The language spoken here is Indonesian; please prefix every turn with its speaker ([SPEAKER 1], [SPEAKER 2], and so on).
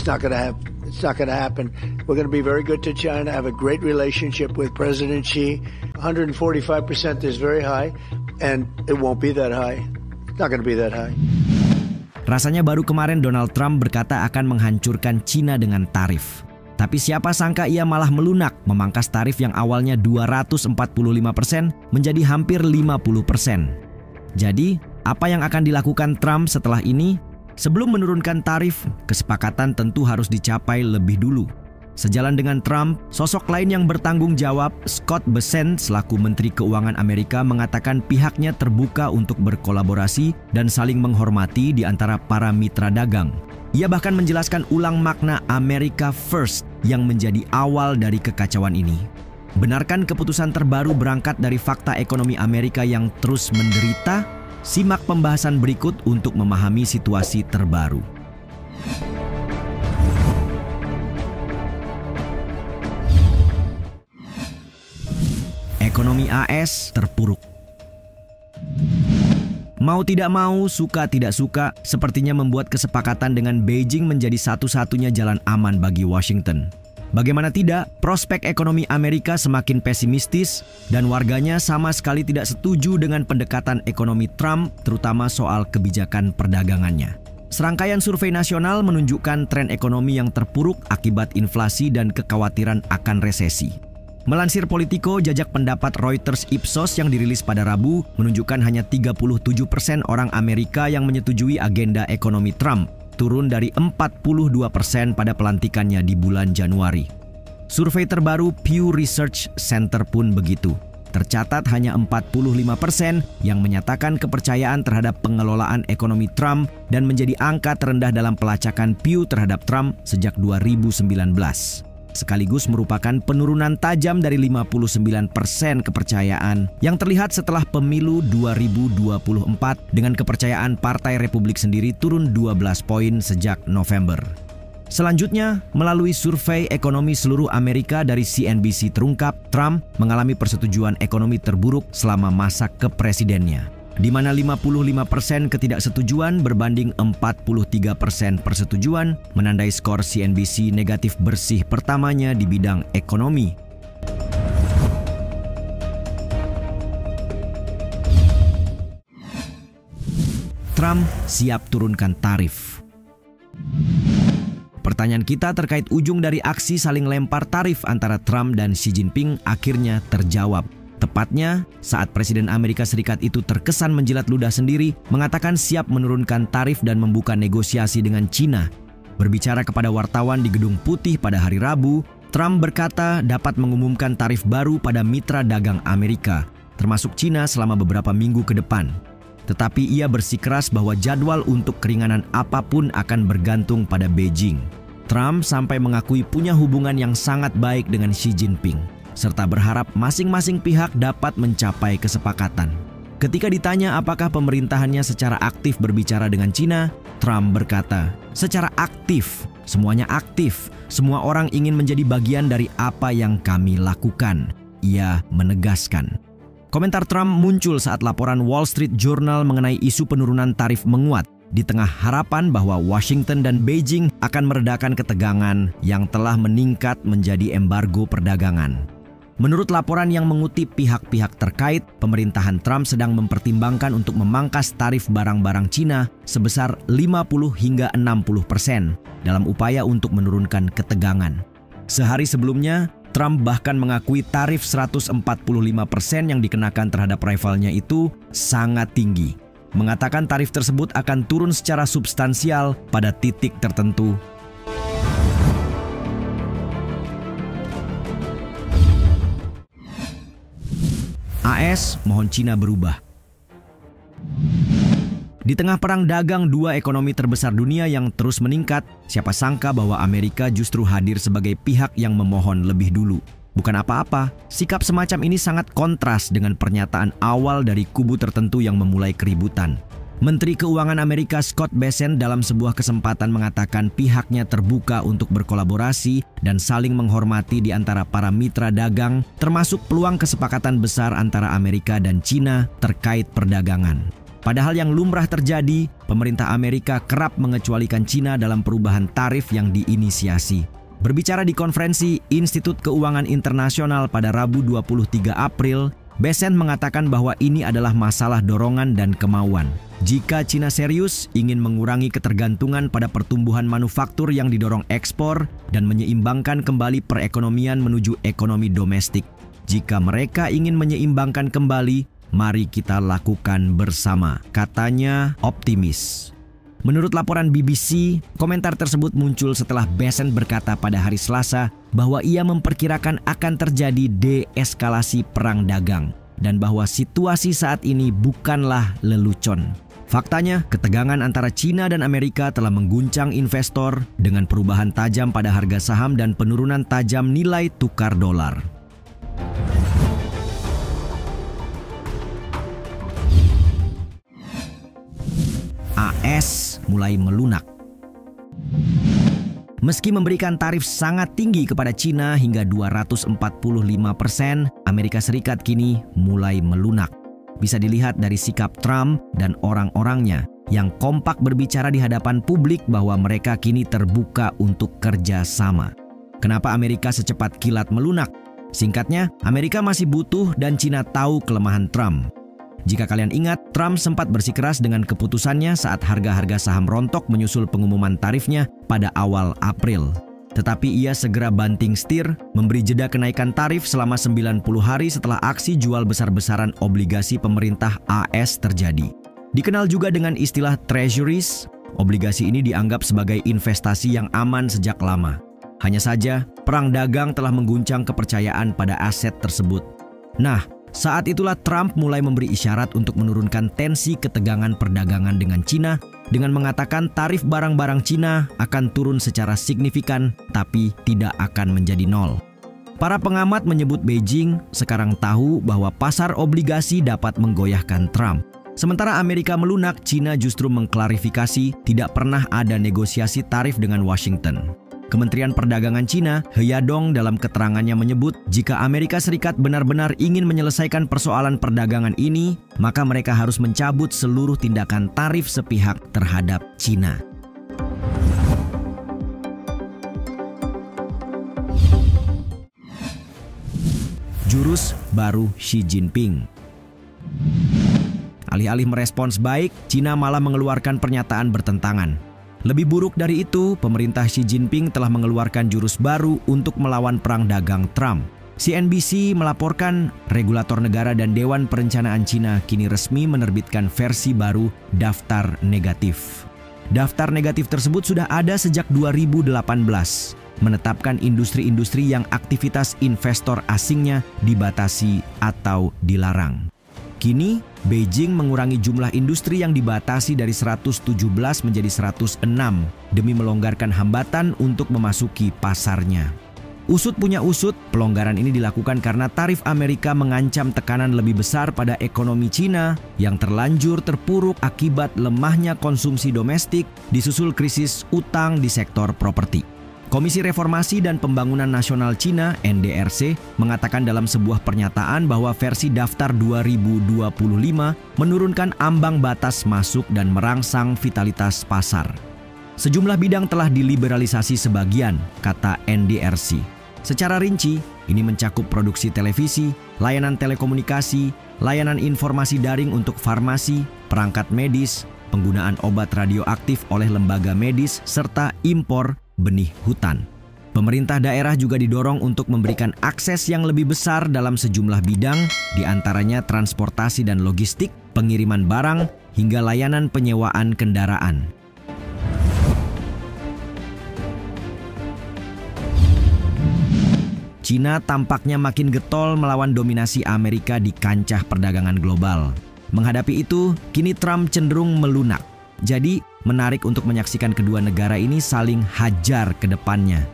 [SPEAKER 1] not going to happen. It's not going to happen. We're going to be very good to China, have a great relationship with President Xi. 145% is very high, and it won't be that high. It's not going to be that high.
[SPEAKER 2] Rasanya baru kemarin Donald Trump berkata akan menghancurkan China dengan tarif. Tapi siapa sangka ia malah melunak memangkas tarif yang awalnya 245% menjadi hampir 50%. Jadi, apa yang akan dilakukan Trump setelah ini? Sebelum menurunkan tarif, kesepakatan tentu harus dicapai lebih dulu. Sejalan dengan Trump, sosok lain yang bertanggung jawab, Scott Bessent selaku Menteri Keuangan Amerika mengatakan pihaknya terbuka untuk berkolaborasi dan saling menghormati di antara para mitra dagang. Ia bahkan menjelaskan ulang makna America First yang menjadi awal dari kekacauan ini. Benarkan keputusan terbaru berangkat dari fakta ekonomi Amerika yang terus menderita? Simak pembahasan berikut untuk memahami situasi terbaru. Ekonomi AS terpuruk. Mau tidak mau, suka tidak suka, sepertinya membuat kesepakatan dengan Beijing menjadi satu-satunya jalan aman bagi Washington. Bagaimana tidak, prospek ekonomi Amerika semakin pesimistis dan warganya sama sekali tidak setuju dengan pendekatan ekonomi Trump, terutama soal kebijakan perdagangannya. Serangkaian survei nasional menunjukkan tren ekonomi yang terpuruk akibat inflasi dan kekhawatiran akan resesi. Melansir Politico, jajak pendapat Reuters Ipsos yang dirilis pada Rabu menunjukkan hanya 37% orang Amerika yang menyetujui agenda ekonomi Trump, turun dari 42% pada pelantikannya di bulan Januari. Survei terbaru Pew Research Center pun begitu. Tercatat hanya 45% yang menyatakan kepercayaan terhadap pengelolaan ekonomi Trump dan menjadi angka terendah dalam pelacakan Pew terhadap Trump sejak 2019. Sekaligus merupakan penurunan tajam dari 59% kepercayaan yang terlihat setelah pemilu 2024 dengan kepercayaan Partai Republik sendiri turun 12 poin sejak November. Selanjutnya, melalui survei ekonomi seluruh Amerika dari CNBC terungkap, Trump mengalami persetujuan ekonomi terburuk selama masa kepresidennya, di mana 55% ketidaksetujuan berbanding 43% persetujuan, menandai skor CNBC negatif bersih pertamanya di bidang ekonomi. Trump siap turunkan tarif. Pertanyaan kita terkait ujung dari aksi saling lempar tarif antara Trump dan Xi Jinping akhirnya terjawab. Tepatnya saat Presiden Amerika Serikat itu terkesan menjilat ludah sendiri, mengatakan siap menurunkan tarif dan membuka negosiasi dengan China. Berbicara kepada wartawan di Gedung Putih pada hari Rabu, Trump berkata dapat mengumumkan tarif baru pada mitra dagang Amerika, termasuk China selama beberapa minggu ke depan. Tetapi ia bersikeras bahwa jadwal untuk keringanan apapun akan bergantung pada Beijing. Trump sampai mengakui punya hubungan yang sangat baik dengan Xi Jinping, serta berharap masing-masing pihak dapat mencapai kesepakatan. Ketika ditanya apakah pemerintahannya secara aktif berbicara dengan China, Trump berkata, "Secara aktif, semuanya aktif. Semua orang ingin menjadi bagian dari apa yang kami lakukan." Ia menegaskan. Komentar Trump muncul saat laporan Wall Street Journal mengenai isu penurunan tarif menguat, di tengah harapan bahwa Washington dan Beijing akan meredakan ketegangan yang telah meningkat menjadi embargo perdagangan. Menurut laporan yang mengutip pihak-pihak terkait, pemerintahan Trump sedang mempertimbangkan untuk memangkas tarif barang-barang Cina sebesar 50 hingga 60% dalam upaya untuk menurunkan ketegangan. Sehari sebelumnya, Trump bahkan mengakui tarif 145% yang dikenakan terhadap rivalnya itu sangat tinggi. Mengatakan tarif tersebut akan turun secara substansial pada titik tertentu. AS mohon Cina berubah. Di tengah perang dagang dua ekonomi terbesar dunia yang terus meningkat, siapa sangka bahwa Amerika justru hadir sebagai pihak yang memohon lebih dulu. Bukan apa-apa, sikap semacam ini sangat kontras dengan pernyataan awal dari kubu tertentu yang memulai keributan. Menteri Keuangan Amerika Scott Bessent dalam sebuah kesempatan mengatakan pihaknya terbuka untuk berkolaborasi dan saling menghormati di antara para mitra dagang, termasuk peluang kesepakatan besar antara Amerika dan China terkait perdagangan. Padahal yang lumrah terjadi, pemerintah Amerika kerap mengecualikan Cina dalam perubahan tarif yang diinisiasi. Berbicara di konferensi Institut Keuangan Internasional pada Rabu 23 April, Bessent mengatakan bahwa ini adalah masalah dorongan dan kemauan. Jika Cina serius ingin mengurangi ketergantungan pada pertumbuhan manufaktur yang didorong ekspor dan menyeimbangkan kembali perekonomian menuju ekonomi domestik. Jika mereka ingin menyeimbangkan kembali, mari kita lakukan bersama, katanya optimis. Menurut laporan BBC, komentar tersebut muncul setelah Bessent berkata pada hari Selasa bahwa ia memperkirakan akan terjadi deeskalasi perang dagang dan bahwa situasi saat ini bukanlah lelucon. Faktanya, ketegangan antara Cina dan Amerika telah mengguncang investor dengan perubahan tajam pada harga saham dan penurunan tajam nilai tukar dolar. AS mulai melunak. Meski memberikan tarif sangat tinggi kepada Cina hingga 245%, Amerika Serikat kini mulai melunak. Bisa dilihat dari sikap Trump dan orang-orangnya yang kompak berbicara di hadapan publik bahwa mereka kini terbuka untuk kerja sama. Kenapa Amerika secepat kilat melunak? Singkatnya, Amerika masih butuh dan Cina tahu kelemahan Trump. Jika kalian ingat, Trump sempat bersikeras dengan keputusannya saat harga-harga saham rontok menyusul pengumuman tarifnya pada awal April. Tetapi ia segera banting setir, memberi jeda kenaikan tarif selama 90 hari setelah aksi jual besar-besaran obligasi pemerintah AS terjadi. Dikenal juga dengan istilah treasuries, obligasi ini dianggap sebagai investasi yang aman sejak lama. Hanya saja, perang dagang telah mengguncang kepercayaan pada aset tersebut. Nah, saat itulah Trump mulai memberi isyarat untuk menurunkan tensi ketegangan perdagangan dengan Cina dengan mengatakan tarif barang-barang Cina akan turun secara signifikan tapi tidak akan menjadi nol. Para pengamat menyebut Beijing sekarang tahu bahwa pasar obligasi dapat menggoyahkan Trump. Sementara Amerika melunak, Cina justru mengklarifikasi tidak pernah ada negosiasi tarif dengan Washington. Kementerian Perdagangan Cina, He Yadong dalam keterangannya menyebut jika Amerika Serikat benar-benar ingin menyelesaikan persoalan perdagangan ini, maka mereka harus mencabut seluruh tindakan tarif sepihak terhadap Cina. Jurus baru Xi Jinping. Alih-alih merespons baik, Cina malah mengeluarkan pernyataan bertentangan. Lebih buruk dari itu, pemerintah Xi Jinping telah mengeluarkan jurus baru untuk melawan perang dagang Trump. CNBC melaporkan regulator negara dan Dewan Perencanaan Cina kini resmi menerbitkan versi baru daftar negatif. Daftar negatif tersebut sudah ada sejak 2018, menetapkan industri-industri yang aktivitas investor asingnya dibatasi atau dilarang. Kini, Beijing mengurangi jumlah industri yang dibatasi dari 117 menjadi 106 demi melonggarkan hambatan untuk memasuki pasarnya. Usut punya usut, pelonggaran ini dilakukan karena tarif Amerika mengancam tekanan lebih besar pada ekonomi Cina yang terlanjur terpuruk akibat lemahnya konsumsi domestik disusul krisis utang di sektor properti. Komisi Reformasi dan Pembangunan Nasional Cina (NDRC) mengatakan dalam sebuah pernyataan bahwa versi daftar 2025 menurunkan ambang batas masuk dan merangsang vitalitas pasar. Sejumlah bidang telah diliberalisasi sebagian, kata NDRC. Secara rinci, ini mencakup produksi televisi, layanan telekomunikasi, layanan informasi daring untuk farmasi, perangkat medis, penggunaan obat radioaktif oleh lembaga medis, serta impor benih hutan. Pemerintah daerah juga didorong untuk memberikan akses yang lebih besar dalam sejumlah bidang, diantaranya transportasi dan logistik, pengiriman barang, hingga layanan penyewaan kendaraan. Cina tampaknya makin getol melawan dominasi Amerika di kancah perdagangan global. Menghadapi itu, kini Trump cenderung melunak. Jadi, menarik untuk menyaksikan kedua negara ini saling hajar ke depannya.